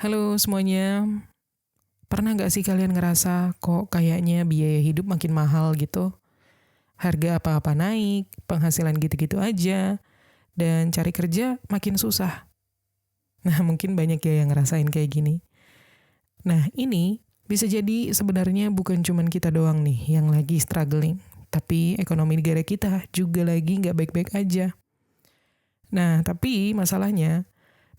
Halo semuanya, pernah nggak sih kalian ngerasa kok kayaknya biaya hidup makin mahal gitu? Harga apa-apa naik, penghasilan gitu-gitu aja, dan cari kerja makin susah. Nah mungkin banyak ya yang ngerasain kayak gini. Nah ini bisa jadi sebenarnya bukan cuman kita doang nih yang lagi struggling. Tapi ekonomi negara kita juga lagi nggak baik-baik aja. Nah tapi masalahnya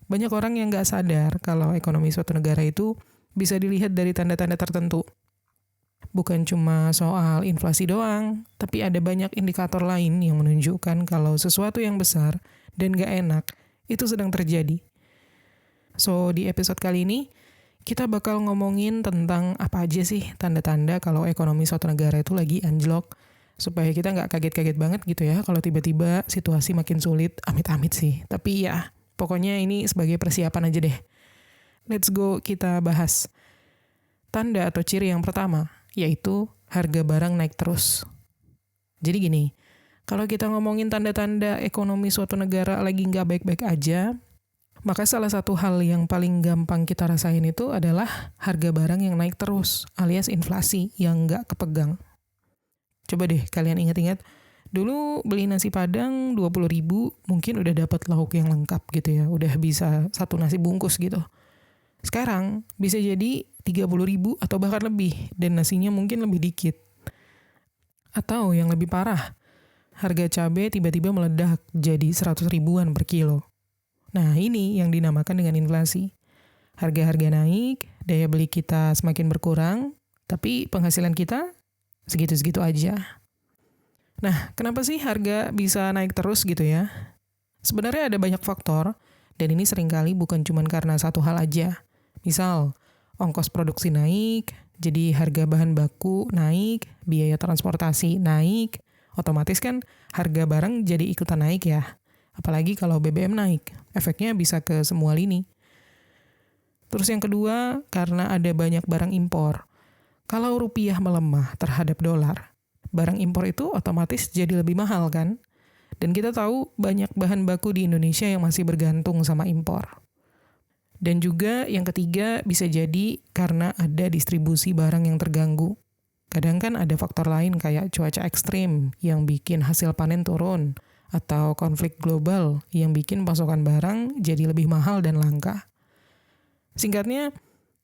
banyak orang yang nggak sadar kalau ekonomi suatu negara itu bisa dilihat dari tanda-tanda tertentu. Bukan cuma soal inflasi doang, tapi ada banyak indikator lain yang menunjukkan kalau sesuatu yang besar dan gak enak itu sedang terjadi. So, di episode kali ini, kita bakal ngomongin tentang apa aja sih tanda-tanda kalau ekonomi suatu negara itu lagi anjlok, supaya kita nggak kaget-kaget banget gitu ya kalau tiba-tiba situasi makin sulit, amit-amit sih. Tapi ya, pokoknya ini sebagai persiapan aja deh. Let's go kita bahas. Tanda atau ciri yang pertama, yaitu harga barang naik terus. Jadi gini, kalau kita ngomongin tanda-tanda ekonomi suatu negara lagi nggak baik-baik aja, maka salah satu hal yang paling gampang kita rasain itu adalah harga barang yang naik terus, alias inflasi yang nggak kepegang. Coba deh kalian ingat-ingat, dulu beli nasi padang 20.000 mungkin udah dapat lauk yang lengkap gitu ya, udah bisa satu nasi bungkus gitu. Sekarang bisa jadi 30.000 atau bahkan lebih, dan nasinya mungkin lebih dikit. Atau yang lebih parah, harga cabai tiba-tiba meledak jadi 100 ribuan per kilo. Nah ini yang dinamakan dengan inflasi. Harga-harga naik, daya beli kita semakin berkurang, tapi penghasilan kita segitu-segitu aja. Nah kenapa sih harga bisa naik terus gitu ya? Sebenarnya ada banyak faktor, dan ini seringkali bukan cuma karena satu hal aja. Misal, ongkos produksi naik, jadi harga bahan baku naik, biaya transportasi naik, otomatis kan harga barang jadi ikutan naik ya. Apalagi kalau BBM naik, efeknya bisa ke semua lini. Terus yang kedua, karena ada banyak barang impor. Kalau rupiah melemah terhadap dolar, barang impor itu otomatis jadi lebih mahal kan? Dan kita tahu banyak bahan baku di Indonesia yang masih bergantung sama impor. Dan juga yang ketiga bisa jadi karena ada distribusi barang yang terganggu. Kadang kan ada faktor lain kayak cuaca ekstrim yang bikin hasil panen turun, atau konflik global yang bikin pasokan barang jadi lebih mahal dan langka. Singkatnya,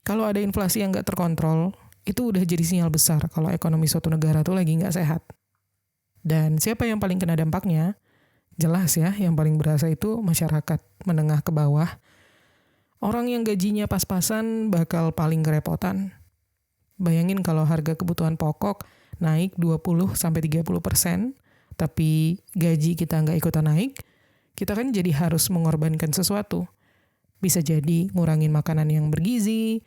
kalau ada inflasi yang nggak terkontrol, itu udah jadi sinyal besar kalau ekonomi suatu negara tuh lagi nggak sehat. Dan siapa yang paling kena dampaknya? Jelas ya, yang paling berasa itu masyarakat menengah ke bawah. Orang yang gajinya pas-pasan bakal paling kerepotan. Bayangin kalau harga kebutuhan pokok naik 20-30%, tapi gaji kita nggak ikutan naik, kita kan jadi harus mengorbankan sesuatu. Bisa jadi ngurangin makanan yang bergizi,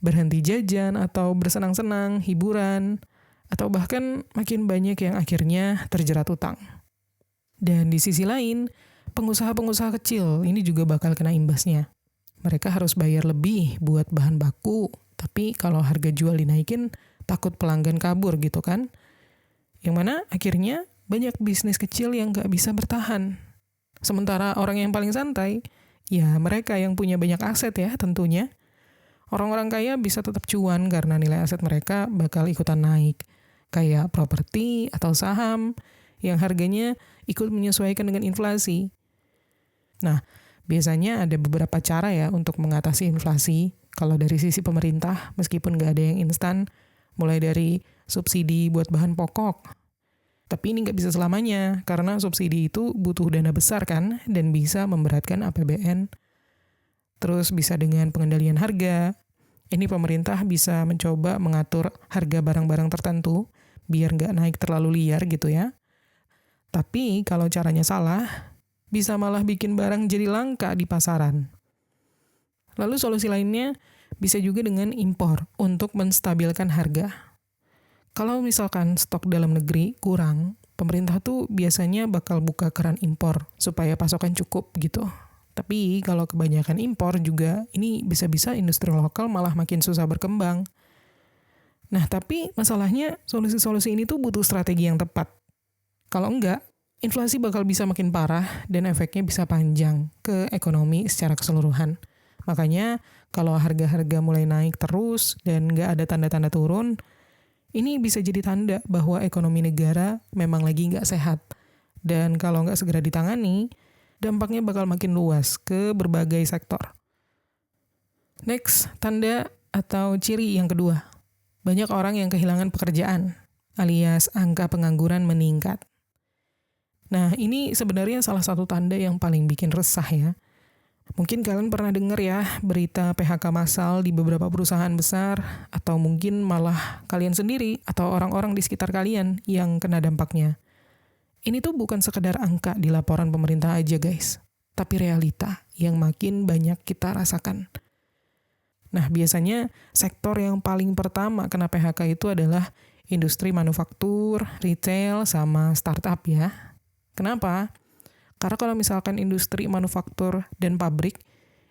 berhenti jajan atau bersenang-senang, hiburan, atau bahkan makin banyak yang akhirnya terjerat utang. Dan di sisi lain, pengusaha-pengusaha kecil ini juga bakal kena imbasnya. Mereka harus bayar lebih buat bahan baku, tapi kalau harga jual dinaikin, takut pelanggan kabur gitu kan. Yang mana akhirnya banyak bisnis kecil yang gak bisa bertahan. Sementara orang yang paling santai, ya mereka yang punya banyak aset ya tentunya. Orang-orang kaya bisa tetap cuan karena nilai aset mereka bakal ikutan naik. Kayak properti atau saham yang harganya ikut menyesuaikan dengan inflasi. Nah, biasanya ada beberapa cara ya untuk mengatasi inflasi. Kalau dari sisi pemerintah, meskipun nggak ada yang instan, mulai dari subsidi buat bahan pokok. Tapi ini nggak bisa selamanya, karena subsidi itu butuh dana besar kan, dan bisa memberatkan APBN. Terus bisa dengan pengendalian harga. Ini pemerintah bisa mencoba mengatur harga barang-barang tertentu, biar nggak naik terlalu liar gitu ya. Tapi kalau caranya salah, bisa malah bikin barang jadi langka di pasaran. Lalu solusi lainnya bisa juga dengan impor untuk menstabilkan harga. Kalau misalkan stok dalam negeri kurang, pemerintah tuh biasanya bakal buka keran impor supaya pasokan cukup gitu. Tapi kalau kebanyakan impor juga, ini bisa-bisa industri lokal malah makin susah berkembang. Nah tapi masalahnya solusi-solusi ini tuh butuh strategi yang tepat. Kalau enggak, inflasi bakal bisa makin parah dan efeknya bisa panjang ke ekonomi secara keseluruhan. Makanya kalau harga-harga mulai naik terus dan nggak ada tanda-tanda turun, ini bisa jadi tanda bahwa ekonomi negara memang lagi nggak sehat. Dan kalau nggak segera ditangani, dampaknya bakal makin luas ke berbagai sektor. Next, tanda atau ciri yang kedua. Banyak orang yang kehilangan pekerjaan, alias angka pengangguran meningkat. Nah, ini sebenarnya salah satu tanda yang paling bikin resah ya. Mungkin kalian pernah dengar ya berita PHK massal di beberapa perusahaan besar, atau mungkin malah kalian sendiri atau orang-orang di sekitar kalian yang kena dampaknya. Ini tuh bukan sekedar angka di laporan pemerintah aja guys, tapi realita yang makin banyak kita rasakan. Nah, biasanya sektor yang paling pertama kena PHK itu adalah industri manufaktur, retail, sama startup ya. Kenapa? Karena kalau misalkan industri manufaktur dan pabrik,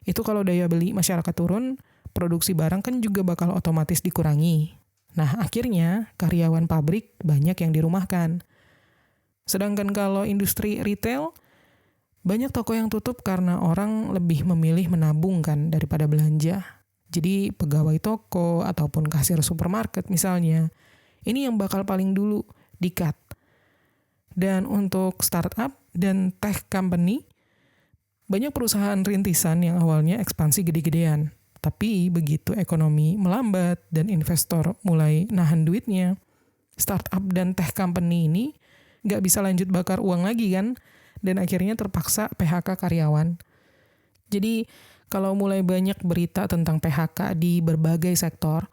itu kalau daya beli masyarakat turun, produksi barang kan juga bakal otomatis dikurangi. Nah, akhirnya karyawan pabrik banyak yang dirumahkan. Sedangkan kalau industri retail, banyak toko yang tutup karena orang lebih memilih menabung kan daripada belanja. Jadi pegawai toko ataupun kasir supermarket misalnya, ini yang bakal paling dulu di-cut. Dan untuk startup dan tech company, banyak perusahaan rintisan yang awalnya ekspansi gede-gedean. Tapi begitu ekonomi melambat dan investor mulai nahan duitnya, startup dan tech company ini nggak bisa lanjut bakar uang lagi kan, dan akhirnya terpaksa PHK karyawan. Jadi kalau mulai banyak berita tentang PHK di berbagai sektor,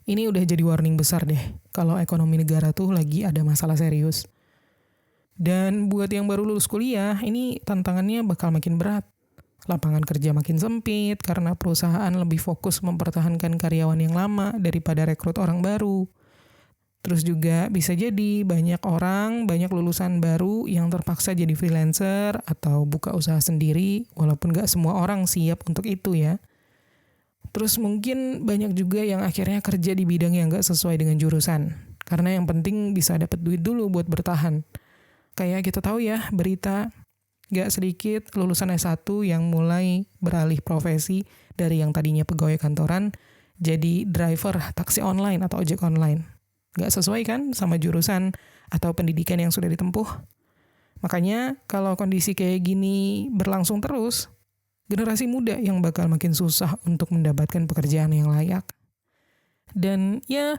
ini udah jadi warning besar deh kalau ekonomi negara tuh lagi ada masalah serius. Dan buat yang baru lulus kuliah, ini tantangannya bakal makin berat. Lapangan kerja makin sempit karena perusahaan lebih fokus mempertahankan karyawan yang lama daripada rekrut orang baru. Terus juga bisa jadi banyak lulusan baru yang terpaksa jadi freelancer atau buka usaha sendiri, walaupun gak semua orang siap untuk itu ya. Terus mungkin banyak juga yang akhirnya kerja di bidang yang gak sesuai dengan jurusan, karena yang penting bisa dapat duit dulu buat bertahan. Kayak kita tahu ya, berita gak sedikit lulusan S1 yang mulai beralih profesi dari yang tadinya pegawai kantoran jadi driver taksi online atau ojek online. Gak sesuai kan sama jurusan atau pendidikan yang sudah ditempuh. Makanya kalau kondisi kayak gini berlangsung terus, generasi muda yang bakal makin susah untuk mendapatkan pekerjaan yang layak. Dan ya,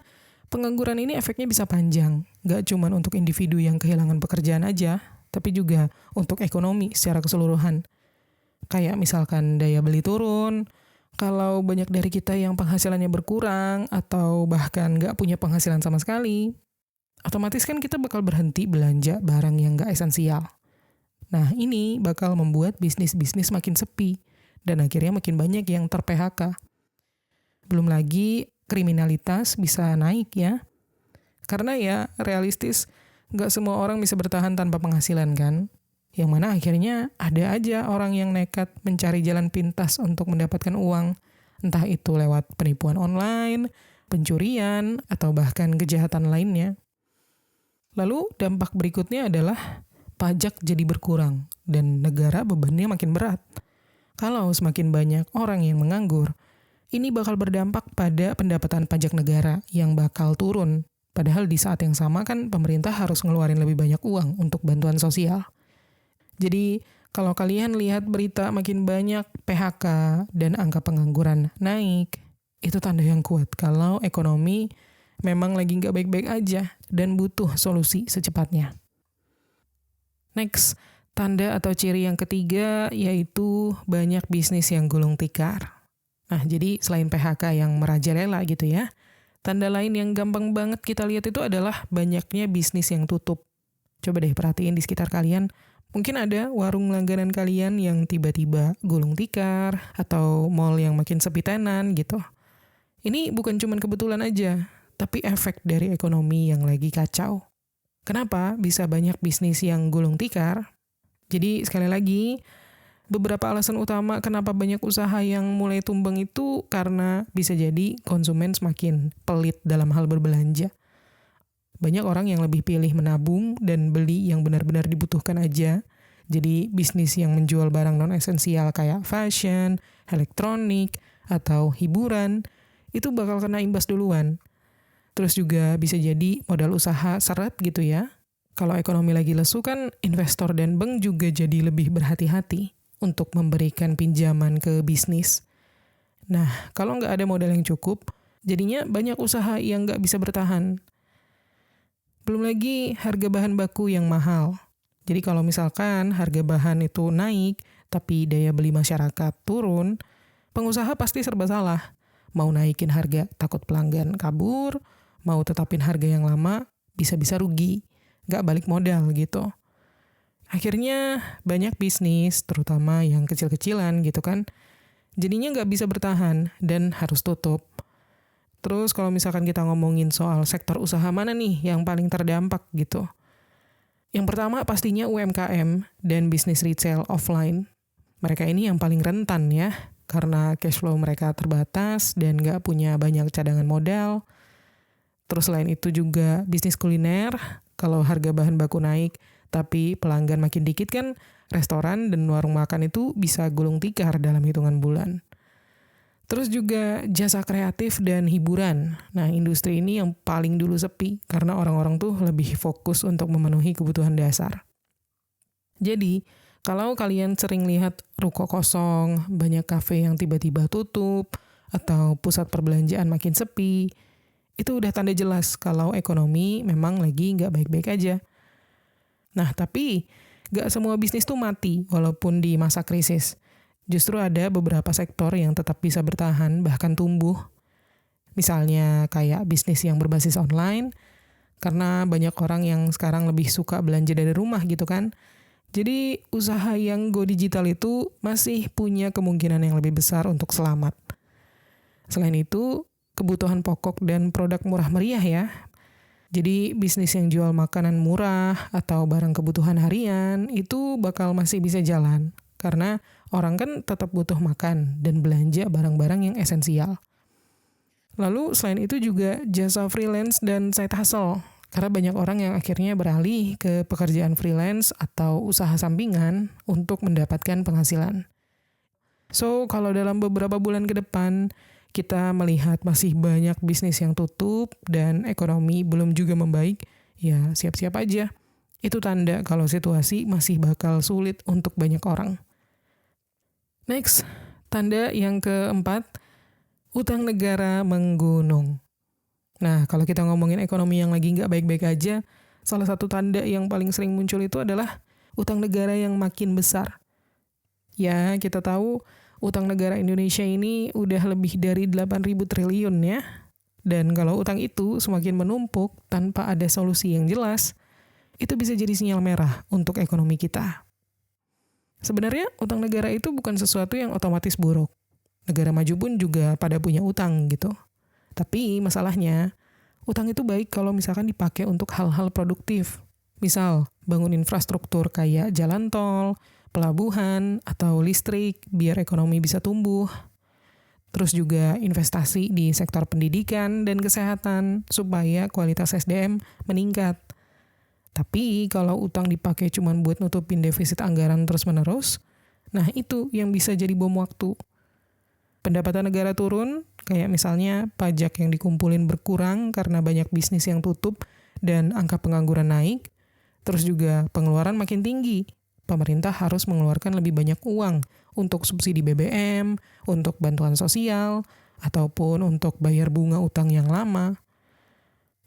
pengangguran ini efeknya bisa panjang, gak cuma untuk individu yang kehilangan pekerjaan aja, tapi juga untuk ekonomi secara keseluruhan. Kayak misalkan daya beli turun, kalau banyak dari kita yang penghasilannya berkurang, atau bahkan gak punya penghasilan sama sekali, otomatis kan kita bakal berhenti belanja barang yang gak esensial. Nah, ini bakal membuat bisnis-bisnis makin sepi, dan akhirnya makin banyak yang ter-PHK. Belum lagi kriminalitas bisa naik ya. Karena ya realistis, gak semua orang bisa bertahan tanpa penghasilan kan. Yang mana akhirnya ada aja orang yang nekat mencari jalan pintas untuk mendapatkan uang. Entah itu lewat penipuan online, pencurian, atau bahkan kejahatan lainnya. Lalu dampak berikutnya adalah pajak jadi berkurang dan negara bebannya makin berat. Kalau semakin banyak orang yang menganggur, ini bakal berdampak pada pendapatan pajak negara yang bakal turun. Padahal di saat yang sama kan pemerintah harus ngeluarin lebih banyak uang untuk bantuan sosial. Jadi kalau kalian lihat berita makin banyak PHK dan angka pengangguran naik, itu tanda yang kuat kalau ekonomi memang lagi nggak baik-baik aja dan butuh solusi secepatnya. Next, tanda atau ciri yang ketiga yaitu banyak bisnis yang gulung tikar. Nah, jadi selain PHK yang merajalela gitu ya, tanda lain yang gampang banget kita lihat itu adalah banyaknya bisnis yang tutup. Coba deh perhatiin di sekitar kalian, mungkin ada warung langganan kalian yang tiba-tiba gulung tikar, atau mall yang makin sepi tenan gitu. Ini bukan cuma kebetulan aja, tapi efek dari ekonomi yang lagi kacau. Kenapa bisa banyak bisnis yang gulung tikar? Jadi sekali lagi, beberapa alasan utama kenapa banyak usaha yang mulai tumbang itu karena bisa jadi konsumen semakin pelit dalam hal berbelanja. Banyak orang yang lebih pilih menabung dan beli yang benar-benar dibutuhkan aja. Jadi bisnis yang menjual barang non-esensial kayak fashion, elektronik, atau hiburan, itu bakal kena imbas duluan. Terus juga bisa jadi modal usaha seret gitu ya. Kalau ekonomi lagi lesu kan investor dan bank juga jadi lebih berhati-hati untuk memberikan pinjaman ke bisnis. Nah, kalau nggak ada modal yang cukup, jadinya banyak usaha yang nggak bisa bertahan. Belum lagi harga bahan baku yang mahal. Jadi kalau misalkan harga bahan itu naik, tapi daya beli masyarakat turun, pengusaha pasti serba salah. Mau naikin harga takut pelanggan kabur, mau tetapin harga yang lama, bisa-bisa rugi, nggak balik modal gitu. Akhirnya banyak bisnis, terutama yang kecil-kecilan gitu kan, jadinya nggak bisa bertahan dan harus tutup. Terus kalau misalkan kita ngomongin soal sektor usaha mana nih yang paling terdampak gitu. Yang pertama pastinya UMKM dan bisnis retail offline. Mereka ini yang paling rentan ya, karena cash flow mereka terbatas dan nggak punya banyak cadangan modal. Terus selain itu juga bisnis kuliner, kalau harga bahan baku naik, tapi pelanggan makin dikit kan, restoran dan warung makan itu bisa gulung tikar dalam hitungan bulan. Terus juga jasa kreatif dan hiburan. Nah, industri ini yang paling dulu sepi karena orang-orang tuh lebih fokus untuk memenuhi kebutuhan dasar. Jadi, kalau kalian sering lihat ruko kosong, banyak kafe yang tiba-tiba tutup, atau pusat perbelanjaan makin sepi, itu udah tanda jelas kalau ekonomi memang lagi nggak baik-baik aja. Nah, tapi nggak semua bisnis tuh mati walaupun di masa krisis. Justru ada beberapa sektor yang tetap bisa bertahan, bahkan tumbuh. Misalnya kayak bisnis yang berbasis online, karena banyak orang yang sekarang lebih suka belanja dari rumah gitu kan. Jadi usaha yang go digital itu masih punya kemungkinan yang lebih besar untuk selamat. Selain itu, kebutuhan pokok dan produk murah meriah ya. Jadi bisnis yang jual makanan murah atau barang kebutuhan harian itu bakal masih bisa jalan. Karena orang kan tetap butuh makan dan belanja barang-barang yang esensial. Lalu selain itu juga jasa freelance dan side hustle. Karena banyak orang yang akhirnya beralih ke pekerjaan freelance atau usaha sampingan untuk mendapatkan penghasilan. So, kalau dalam beberapa bulan ke depan, kita melihat masih banyak bisnis yang tutup dan ekonomi belum juga membaik, ya siap-siap aja. Itu tanda kalau situasi masih bakal sulit untuk banyak orang. Next, tanda yang keempat, utang negara menggunung. Nah, kalau kita ngomongin ekonomi yang lagi nggak baik-baik aja, salah satu tanda yang paling sering muncul itu adalah utang negara yang makin besar. Ya, kita tahu utang negara Indonesia ini udah lebih dari 8.000 triliun ya. Dan kalau utang itu semakin menumpuk tanpa ada solusi yang jelas, itu bisa jadi sinyal merah untuk ekonomi kita. Sebenarnya utang negara itu bukan sesuatu yang otomatis buruk. Negara maju pun juga pada punya utang gitu. Tapi masalahnya, utang itu baik kalau misalkan dipakai untuk hal-hal produktif. Misal, bangun infrastruktur kayak jalan tol, pelabuhan, atau listrik biar ekonomi bisa tumbuh. Terus juga investasi di sektor pendidikan dan kesehatan supaya kualitas SDM meningkat. Tapi kalau utang dipakai cuma buat nutupin defisit anggaran terus-menerus, nah itu yang bisa jadi bom waktu. Pendapatan negara turun, kayak misalnya pajak yang dikumpulin berkurang karena banyak bisnis yang tutup dan angka pengangguran naik, terus juga pengeluaran makin tinggi. Pemerintah harus mengeluarkan lebih banyak uang untuk subsidi BBM, untuk bantuan sosial, ataupun untuk bayar bunga utang yang lama.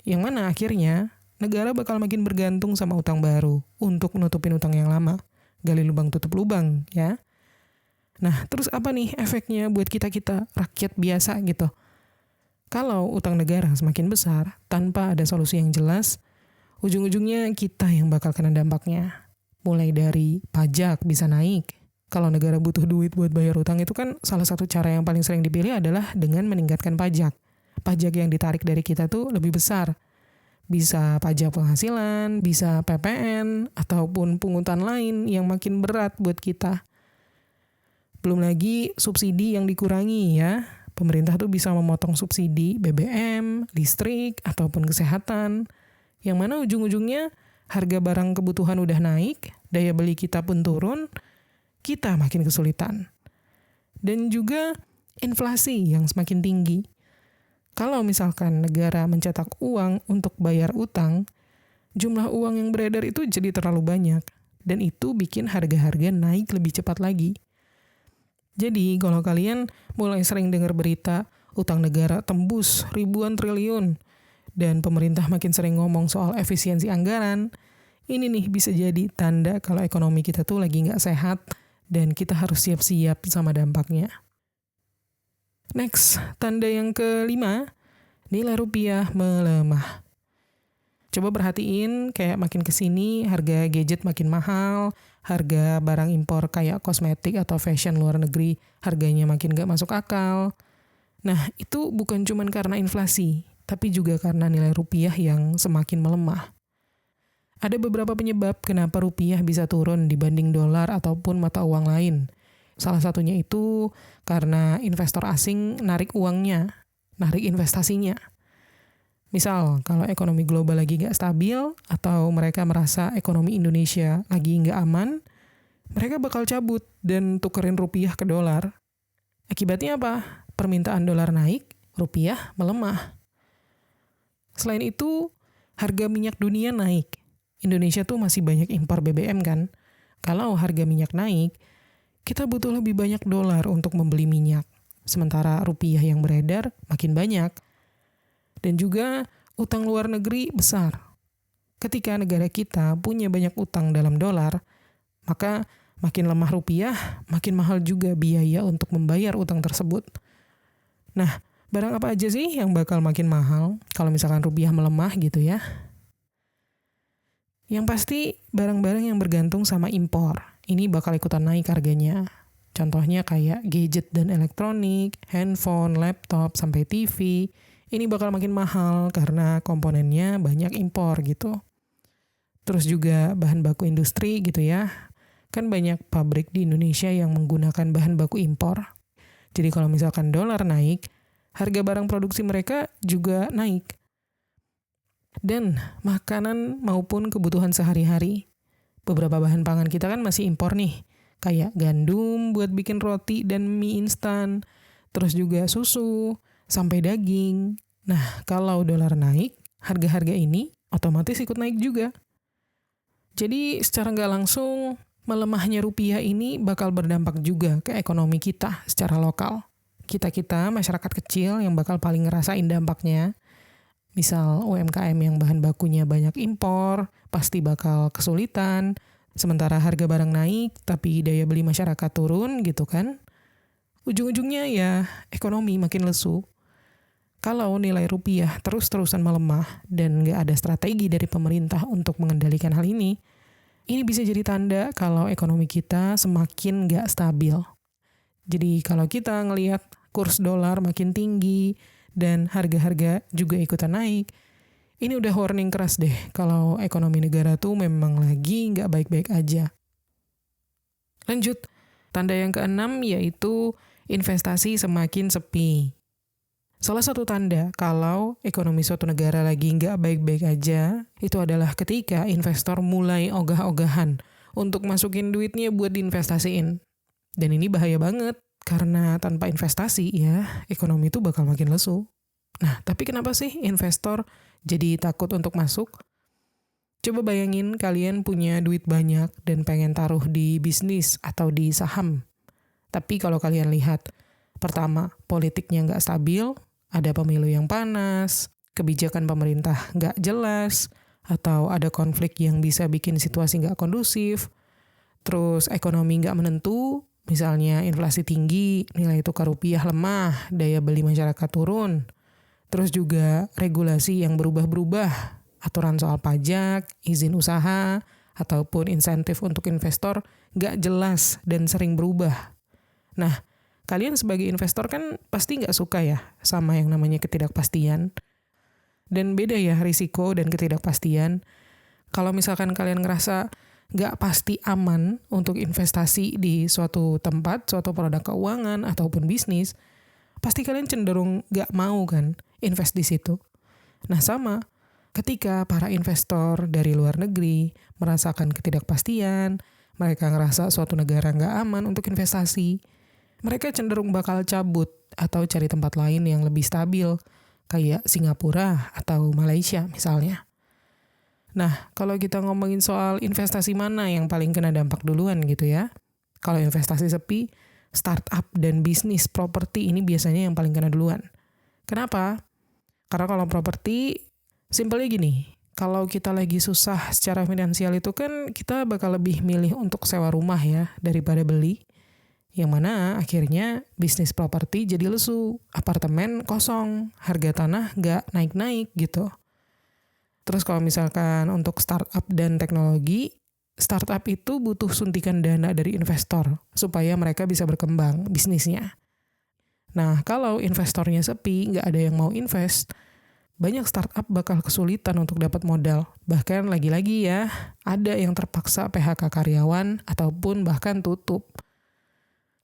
Yang mana akhirnya negara bakal makin bergantung sama utang baru untuk nutupin utang yang lama. Gali lubang tutup lubang, ya. Nah, terus apa nih efeknya buat kita-kita rakyat biasa gitu? Kalau utang negara semakin besar, tanpa ada solusi yang jelas, ujung-ujungnya kita yang bakal kena dampaknya. Mulai dari pajak bisa naik. Kalau negara butuh duit buat bayar utang itu kan salah satu cara yang paling sering dipilih adalah dengan meningkatkan pajak. Pajak yang ditarik dari kita tuh lebih besar. Bisa pajak penghasilan, bisa PPN, ataupun pungutan lain yang makin berat buat kita. Belum lagi subsidi yang dikurangi ya. Pemerintah tuh bisa memotong subsidi BBM, listrik, ataupun kesehatan. Yang mana ujung-ujungnya harga barang kebutuhan udah naik, daya beli kita pun turun, kita makin kesulitan. Dan juga inflasi yang semakin tinggi. Kalau misalkan negara mencetak uang untuk bayar utang, jumlah uang yang beredar itu jadi terlalu banyak. Dan itu bikin harga-harga naik lebih cepat lagi. Jadi kalau kalian mulai sering dengar berita utang negara tembus ribuan triliun dan pemerintah makin sering ngomong soal efisiensi anggaran, ini nih bisa jadi tanda kalau ekonomi kita tuh lagi nggak sehat dan kita harus siap-siap sama dampaknya. Next, tanda yang kelima, nilai rupiah melemah. Coba perhatiin kayak makin kesini harga gadget makin mahal, harga barang impor kayak kosmetik atau fashion luar negeri harganya makin gak masuk akal. Nah, itu bukan cuma karena inflasi, tapi juga karena nilai rupiah yang semakin melemah. Ada beberapa penyebab kenapa rupiah bisa turun dibanding dolar ataupun mata uang lain. Salah satunya itu karena investor asing narik uangnya, narik investasinya. Misal, kalau ekonomi global lagi nggak stabil atau mereka merasa ekonomi Indonesia lagi nggak aman, mereka bakal cabut dan tukerin rupiah ke dolar. Akibatnya apa? Permintaan dolar naik, rupiah melemah. Selain itu, harga minyak dunia naik. Indonesia tuh masih banyak impor BBM kan? Kalau harga minyak naik, kita butuh lebih banyak dolar untuk membeli minyak. Sementara rupiah yang beredar makin banyak. Dan juga utang luar negeri besar. Ketika negara kita punya banyak utang dalam dolar, maka makin lemah rupiah, makin mahal juga biaya untuk membayar utang tersebut. Nah, barang apa aja sih yang bakal makin mahal kalau misalkan rupiah melemah gitu ya? Yang pasti barang-barang yang bergantung sama impor, ini bakal ikutan naik harganya. Contohnya kayak gadget dan elektronik, handphone, laptop, sampai TV. Ini bakal makin mahal karena komponennya banyak impor gitu. Terus juga bahan baku industri gitu ya. Kan banyak pabrik di Indonesia yang menggunakan bahan baku impor. Jadi kalau misalkan dolar naik, harga barang produksi mereka juga naik. Dan makanan maupun kebutuhan sehari-hari. Beberapa bahan pangan kita kan masih impor nih. Kayak gandum buat bikin roti dan mie instan. Terus juga susu, sampai daging. Nah, kalau dolar naik, harga-harga ini otomatis ikut naik juga. Jadi, secara nggak langsung, melemahnya rupiah ini bakal berdampak juga ke ekonomi kita secara lokal. Kita-kita, masyarakat kecil yang bakal paling ngerasain dampaknya. Misal UMKM yang bahan bakunya banyak impor, pasti bakal kesulitan. Sementara harga barang naik, tapi daya beli masyarakat turun gitu kan. Ujung-ujungnya ya ekonomi makin lesu. Kalau nilai rupiah terus-terusan melemah dan nggak ada strategi dari pemerintah untuk mengendalikan hal ini bisa jadi tanda kalau ekonomi kita semakin nggak stabil. Jadi kalau kita ngelihat kurs dolar makin tinggi dan harga-harga juga ikutan naik, ini udah warning keras deh kalau ekonomi negara tuh memang lagi nggak baik-baik aja. Lanjut, tanda yang keenam yaitu investasi semakin sepi. Salah satu tanda kalau ekonomi suatu negara lagi nggak baik-baik aja, itu adalah ketika investor mulai ogah-ogahan untuk masukin duitnya buat diinvestasiin. Dan ini bahaya banget, karena tanpa investasi ya, ekonomi itu bakal makin lesu. Nah, tapi kenapa sih investor jadi takut untuk masuk? Coba bayangin kalian punya duit banyak dan pengen taruh di bisnis atau di saham. Tapi kalau kalian lihat, pertama, politiknya nggak stabil, ada pemilu yang panas, kebijakan pemerintah nggak jelas, atau ada konflik yang bisa bikin situasi nggak kondusif, terus ekonomi nggak menentu, misalnya inflasi tinggi, nilai tukar rupiah lemah, daya beli masyarakat turun, terus juga regulasi yang berubah-berubah, aturan soal pajak, izin usaha, ataupun insentif untuk investor nggak jelas dan sering berubah. Nah, kalian sebagai investor kan pasti nggak suka ya sama yang namanya ketidakpastian. Dan beda ya risiko dan ketidakpastian. Kalau misalkan kalian ngerasa nggak pasti aman untuk investasi di suatu tempat, suatu produk keuangan, ataupun bisnis, pasti kalian cenderung nggak mau kan invest di situ. Nah sama, ketika para investor dari luar negeri merasakan ketidakpastian, mereka ngerasa suatu negara nggak aman untuk investasi, mereka cenderung bakal cabut atau cari tempat lain yang lebih stabil, kayak Singapura atau Malaysia misalnya. Nah, kalau kita ngomongin soal investasi mana yang paling kena dampak duluan gitu ya. Kalau investasi sepi, startup dan bisnis properti ini biasanya yang paling kena duluan. Kenapa? Karena kalau properti, simpelnya gini, kalau kita lagi susah secara finansial itu kan kita bakal lebih milih untuk sewa rumah ya daripada beli. Yang mana akhirnya bisnis properti jadi lesu, apartemen kosong, harga tanah nggak naik-naik gitu. Terus kalau misalkan untuk startup dan teknologi, startup itu butuh suntikan dana dari investor supaya mereka bisa berkembang bisnisnya. Nah, kalau investornya sepi, nggak ada yang mau invest, banyak startup bakal kesulitan untuk dapat modal. Bahkan lagi-lagi ya, ada yang terpaksa PHK karyawan ataupun bahkan tutup.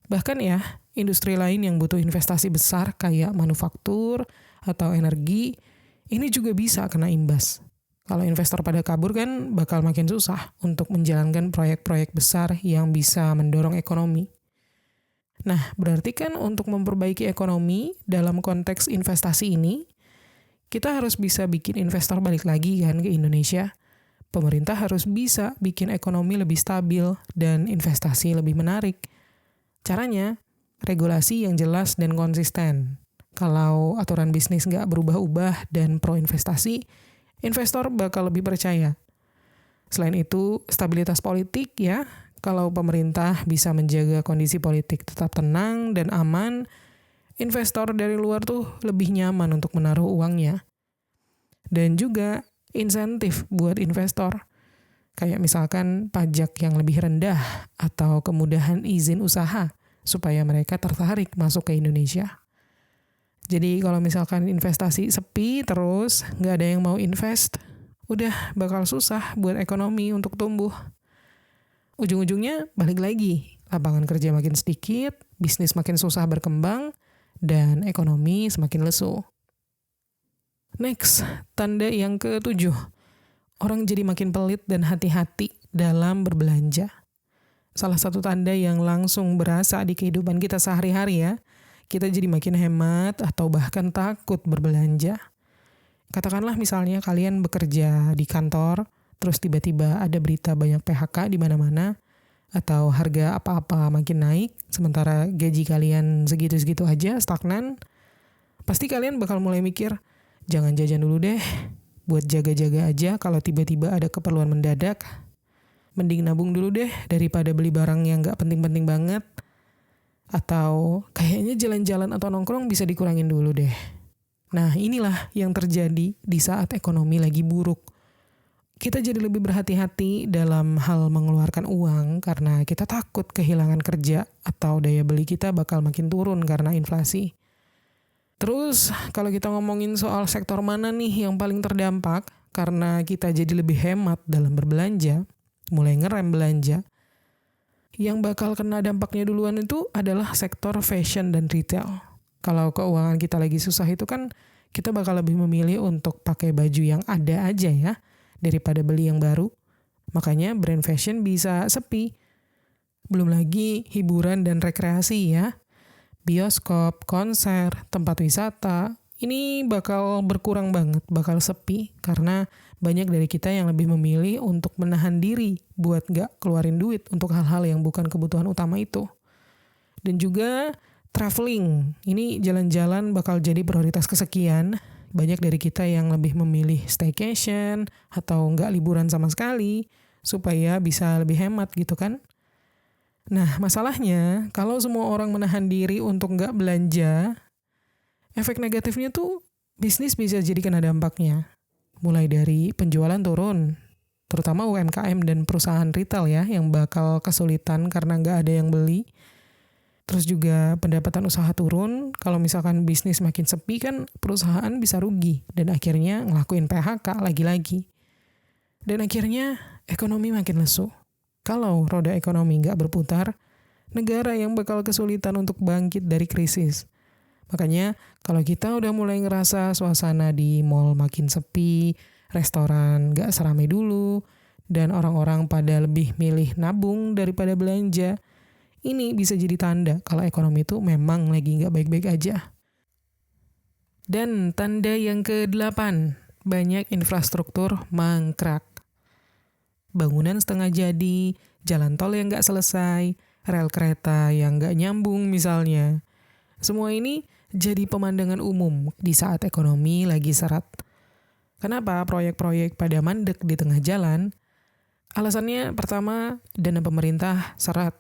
Bahkan ya, industri lain yang butuh investasi besar kayak manufaktur atau energi, ini juga bisa kena imbas. Kalau investor pada kabur kan bakal makin susah untuk menjalankan proyek-proyek besar yang bisa mendorong ekonomi. Nah, berarti kan untuk memperbaiki ekonomi dalam konteks investasi ini, kita harus bisa bikin investor balik lagi kan ke Indonesia. Pemerintah harus bisa bikin ekonomi lebih stabil dan investasi lebih menarik. Caranya, regulasi yang jelas dan konsisten. Kalau aturan bisnis nggak berubah-ubah dan pro-investasi, investor bakal lebih percaya. Selain itu, stabilitas politik ya. Kalau pemerintah bisa menjaga kondisi politik tetap tenang dan aman, investor dari luar tuh lebih nyaman untuk menaruh uangnya. Dan juga insentif buat investor. Kayak misalkan pajak yang lebih rendah atau kemudahan izin usaha supaya mereka tertarik masuk ke Indonesia. Jadi kalau misalkan investasi sepi terus nggak ada yang mau invest, udah bakal susah buat ekonomi untuk tumbuh. Ujung-ujungnya balik lagi, lapangan kerja makin sedikit, bisnis makin susah berkembang, dan ekonomi semakin lesu. Next, tanda yang ke-7. Orang jadi makin pelit dan hati-hati dalam berbelanja. Salah satu tanda yang langsung berasa di kehidupan kita sehari-hari ya, kita jadi makin hemat atau bahkan takut berbelanja. Katakanlah misalnya kalian bekerja di kantor, terus tiba-tiba ada berita banyak PHK di mana-mana, atau harga apa-apa makin naik, sementara gaji kalian segitu-segitu aja, stagnan, pasti kalian bakal mulai mikir, jangan jajan dulu deh, buat jaga-jaga aja kalau tiba-tiba ada keperluan mendadak. Mending nabung dulu deh daripada beli barang yang gak penting-penting banget. Atau kayaknya jalan-jalan atau nongkrong bisa dikurangin dulu deh. Nah, inilah yang terjadi di saat ekonomi lagi buruk. Kita jadi lebih berhati-hati dalam hal mengeluarkan uang karena kita takut kehilangan kerja atau daya beli kita bakal makin turun karena inflasi. Terus, kalau kita ngomongin soal sektor mana nih yang paling terdampak karena kita jadi lebih hemat dalam berbelanja, mulai ngerem belanja, yang bakal kena dampaknya duluan itu adalah sektor fashion dan retail. Kalau keuangan kita lagi susah itu kan kita bakal lebih memilih untuk pakai baju yang ada aja ya, daripada beli yang baru. Makanya brand fashion bisa sepi. Belum lagi hiburan dan rekreasi ya. Bioskop, konser, tempat wisata, ini bakal berkurang banget, bakal sepi karena banyak dari kita yang lebih memilih untuk menahan diri buat gak keluarin duit untuk hal-hal yang bukan kebutuhan utama itu. Dan juga traveling, ini jalan-jalan bakal jadi prioritas kesekian. Banyak dari kita yang lebih memilih staycation atau gak liburan sama sekali supaya bisa lebih hemat gitu kan. Nah masalahnya kalau semua orang menahan diri untuk gak belanja, efek negatifnya tuh bisnis bisa jadi kena dampaknya. Mulai dari penjualan turun, terutama UMKM dan perusahaan retail ya, yang bakal kesulitan karena nggak ada yang beli. Terus juga pendapatan usaha turun, kalau misalkan bisnis makin sepi kan perusahaan bisa rugi, dan akhirnya ngelakuin PHK lagi-lagi. Dan akhirnya ekonomi makin lesu. Kalau roda ekonomi nggak berputar, negara yang bakal kesulitan untuk bangkit dari krisis. Makanya kalau kita udah mulai ngerasa suasana di mall makin sepi, restoran gak seramai dulu, dan orang-orang pada lebih milih nabung daripada belanja. Ini bisa jadi tanda kalau ekonomi itu memang lagi gak baik-baik aja. Dan tanda yang ke-8, banyak infrastruktur mangkrak. Bangunan setengah jadi, jalan tol yang gak selesai, rel kereta yang gak nyambung misalnya. Semua ini jadi pemandangan umum di saat ekonomi lagi seret. Kenapa proyek-proyek pada mandek di tengah jalan? Alasannya pertama, dana pemerintah seret.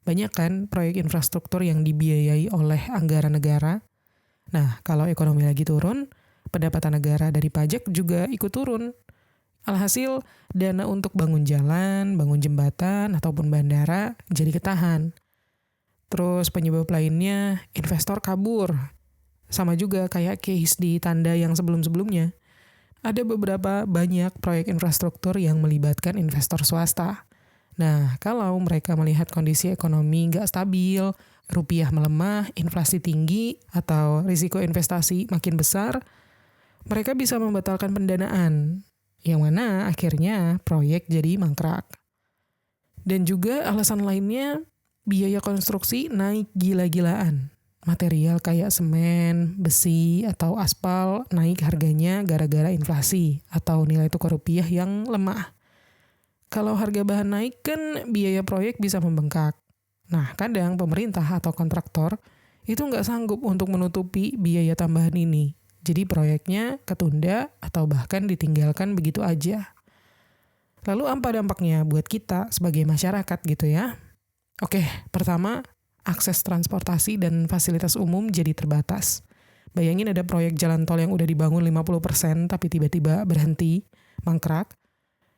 Banyak kan proyek infrastruktur yang dibiayai oleh anggaran negara. Nah, kalau ekonomi lagi turun, pendapatan negara dari pajak juga ikut turun. Alhasil, dana untuk bangun jalan, bangun jembatan, ataupun bandara jadi ketahan. Terus penyebab lainnya, investor kabur. Sama juga kayak case di tanda yang sebelum-sebelumnya. Ada beberapa banyak proyek infrastruktur yang melibatkan investor swasta. Nah, kalau mereka melihat kondisi ekonomi nggak stabil, rupiah melemah, inflasi tinggi, atau risiko investasi makin besar, mereka bisa membatalkan pendanaan, yang mana akhirnya proyek jadi mangkrak. Dan juga alasan lainnya, biaya konstruksi naik gila-gilaan. Material kayak semen, besi, atau aspal naik harganya gara-gara inflasi atau nilai tukar rupiah yang lemah. Kalau harga bahan naik kan biaya proyek bisa membengkak. Nah, kadang pemerintah atau kontraktor itu nggak sanggup untuk menutupi biaya tambahan ini. Jadi proyeknya ketunda atau bahkan ditinggalkan begitu aja. Lalu apa dampaknya buat kita sebagai masyarakat gitu ya? Oke, pertama, akses transportasi dan fasilitas umum jadi terbatas. Bayangin ada proyek jalan tol yang udah dibangun 50% tapi tiba-tiba berhenti, mangkrak.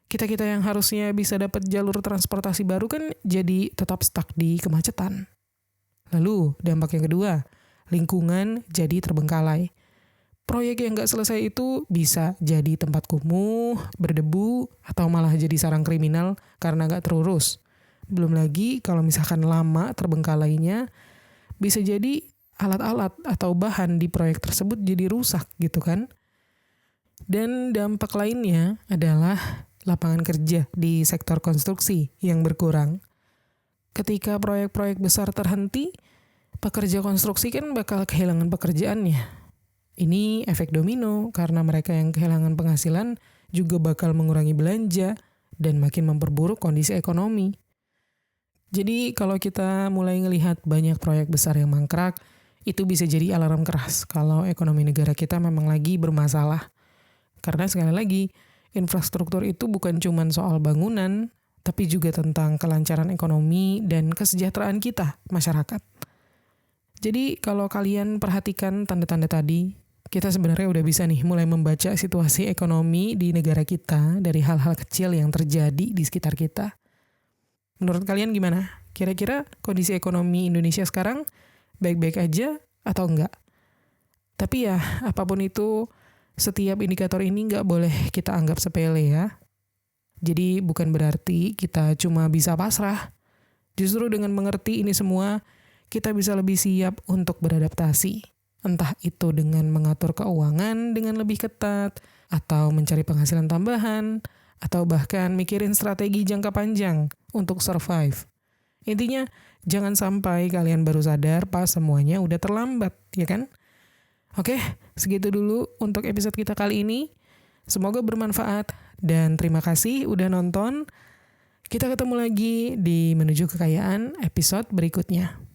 Kita-kita yang harusnya bisa dapat jalur transportasi baru kan jadi tetap stuck di kemacetan. Lalu, dampak yang kedua, lingkungan jadi terbengkalai. Proyek yang nggak selesai itu bisa jadi tempat kumuh, berdebu, atau malah jadi sarang kriminal karena nggak terurus. Belum lagi kalau misalkan lama terbengkalainya, bisa jadi alat-alat atau bahan di proyek tersebut jadi rusak gitu kan. Dan dampak lainnya adalah lapangan kerja di sektor konstruksi yang berkurang. Ketika proyek-proyek besar terhenti, pekerja konstruksi kan bakal kehilangan pekerjaannya. Ini efek domino karena mereka yang kehilangan penghasilan juga bakal mengurangi belanja dan makin memperburuk kondisi ekonomi. Jadi kalau kita mulai ngelihat banyak proyek besar yang mangkrak, itu bisa jadi alarm keras kalau ekonomi negara kita memang lagi bermasalah. Karena sekali lagi, infrastruktur itu bukan cuma soal bangunan, tapi juga tentang kelancaran ekonomi dan kesejahteraan kita, masyarakat. Jadi kalau kalian perhatikan tanda-tanda tadi, kita sebenarnya udah bisa nih mulai membaca situasi ekonomi di negara kita dari hal-hal kecil yang terjadi di sekitar kita. Menurut kalian gimana? Kira-kira kondisi ekonomi Indonesia sekarang baik-baik aja atau enggak? Tapi ya, apapun itu, setiap indikator ini nggak boleh kita anggap sepele ya. Jadi bukan berarti kita cuma bisa pasrah. Justru dengan mengerti ini semua, kita bisa lebih siap untuk beradaptasi. Entah itu dengan mengatur keuangan dengan lebih ketat, atau mencari penghasilan tambahan, atau bahkan mikirin strategi jangka panjang untuk survive. Intinya, jangan sampai kalian baru sadar pas semuanya udah terlambat, ya kan? Oke, segitu dulu untuk episode kita kali ini. Semoga bermanfaat dan terima kasih udah nonton. Kita ketemu lagi di Menuju Kekayaan episode berikutnya.